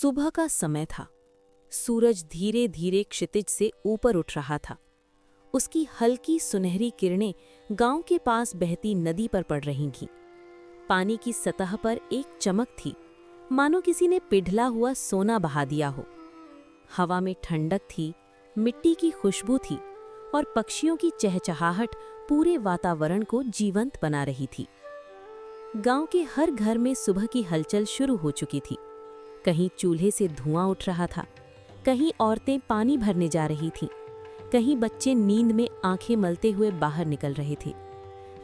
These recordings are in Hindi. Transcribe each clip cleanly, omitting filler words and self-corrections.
सुबह का समय था। सूरज धीरे धीरे क्षितिज से ऊपर उठ रहा था। उसकी हल्की सुनहरी किरणें गांव के पास बहती नदी पर पड़ रही थीं। पानी की सतह पर एक चमक थी, मानो किसी ने पिघला हुआ सोना बहा दिया हो। हवा में ठंडक थी, मिट्टी की खुशबू थी और पक्षियों की चहचहाहट पूरे वातावरण को जीवंत बना रही थी। गांव के हर घर में सुबह की हलचल शुरू हो चुकी थी। कहीं चूल्हे से धुआं उठ रहा था, कहीं औरतें पानी भरने जा रही थीं, कहीं बच्चे नींद में आंखें मलते हुए बाहर निकल रहे थे।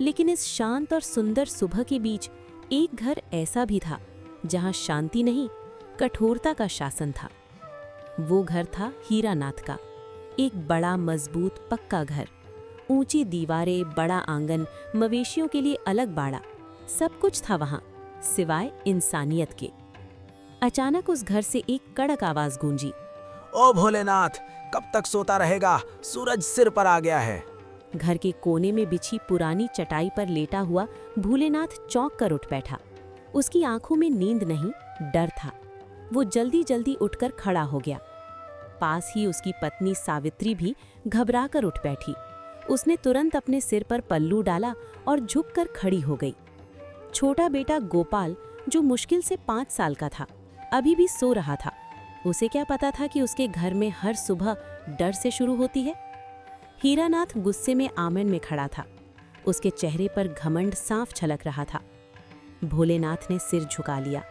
लेकिन इस शांत और सुंदर सुबह के बीच एक घर ऐसा भी था जहां शांति नहीं, कठोरता का शासन था। वो घर था हीरानाथ का। एक बड़ा मजबूत पक्का घर, ऊंची दीवारें, बड़ा आंगन, मवेशियों के लिए अलग बाड़ा, सब कुछ था वहां सिवाय इंसानियत के। अचानक उस घर से एक कड़क आवाज गूंजी। ओ भोलेनाथ, कब तक सोता रहेगा? सूरज सिर पर आ गया है। घर के कोने में बिछी पुरानी चटाई पर लेटा हुआ भोलेनाथ चौंक कर उठ बैठा। उसकी आंखों में नींद नहीं, डर था। वो जल्दी जल्दी उठकर खड़ा हो गया। पास ही उसकी पत्नी सावित्री भी घबरा कर उठ बैठी। उसने तुरंत अपने सिर पर पल्लू डाला और झुककर खड़ी हो गई। छोटा बेटा गोपाल, जो मुश्किल से 5 साल का था, अभी भी सो रहा था। उसे क्या पता था कि उसके घर में हर सुबह डर से शुरू होती है। हीरानाथ गुस्से में आंगन में खड़ा था। उसके चेहरे पर घमंड साफ झलक रहा था। भोलेनाथ ने सिर झुका लिया।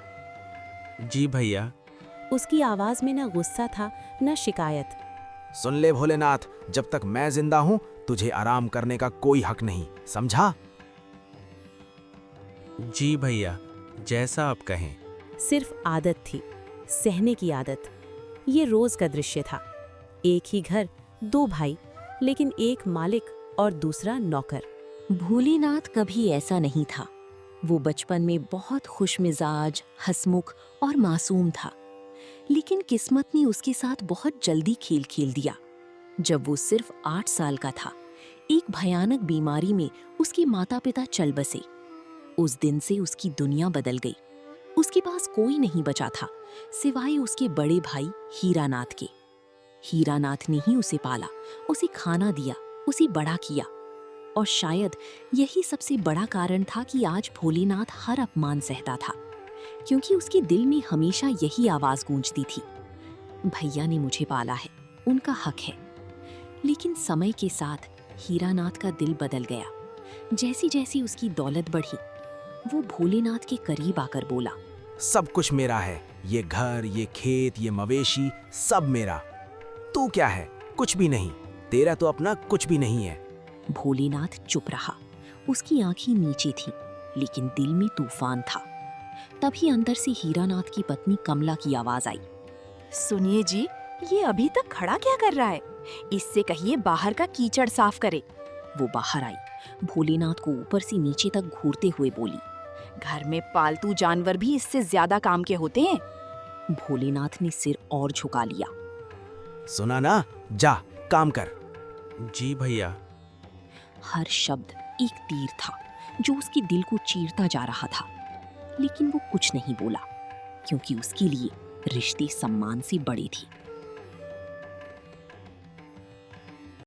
जी भैया। उसकी आवाज में न गुस्सा था, न शिकायत। सुन ले भोलेनाथ, जब तक मैं जिंदा हूं तुझे आराम करने का कोई हक नहीं, समझा? जी भैया, जैसा आप कहें। सिर्फ आदत थी, सहने की आदत। ये रोज का दृश्य था। एक ही घर, 2 भाई, लेकिन एक मालिक और दूसरा नौकर। भोलेनाथ कभी ऐसा नहीं था। वो बचपन में बहुत खुशमिजाज, हंसमुख और मासूम था। लेकिन किस्मत ने उसके साथ बहुत जल्दी खेल खेल दिया। जब वो सिर्फ 8 साल का था, एक भयानक बीमारी में उसके माता पिता चल बसे। उस दिन से उसकी दुनिया बदल गई। उसके पास कोई नहीं बचा था सिवाय उसके बड़े भाई हीरानाथ के। हीरानाथ ने ही उसे पाला, उसे खाना दिया, उसे बड़ा किया। और शायद यही सबसे बड़ा कारण था कि आज भोलेनाथ हर अपमान सहता था, क्योंकि उसके दिल में हमेशा यही आवाज गूंजती थी, भैया ने मुझे पाला है, उनका हक है। लेकिन समय के साथ हीरानाथ का दिल बदल गया। जैसी जैसी उसकी दौलत बढ़ी, वो भोलेनाथ के करीब आकर बोला, सब कुछ मेरा है, ये घर, ये खेत, ये मवेशी, सब मेरा। तू क्या है? कुछ भी नहीं। तेरा तो अपना कुछ भी नहीं है। भोलेनाथ चुप रहा। उसकी आंखें नीचे थीं, लेकिन दिल में तूफान था। तभी अंदर से हीरानाथ की पत्नी कमला की आवाज आई। सुनिए जी, ये अभी तक खड़ा क्या कर रहा है? इससे कहिए बाहर का कीचड़ साफ करे। वो बाहर आई, भोलेनाथ को ऊपर से नीचे तक घूरते हुए बोली, घर में पालतू जानवर भी इससे ज्यादा काम के होते हैं। भोलेनाथ ने सिर और झुका लिया। सुना ना, जा काम कर। जी भैया। हर शब्द एक तीर था जो उसके दिल को चीरता जा रहा था। लेकिन वो कुछ नहीं बोला, क्योंकि उसके लिए रिश्ते सम्मान से बड़े थे।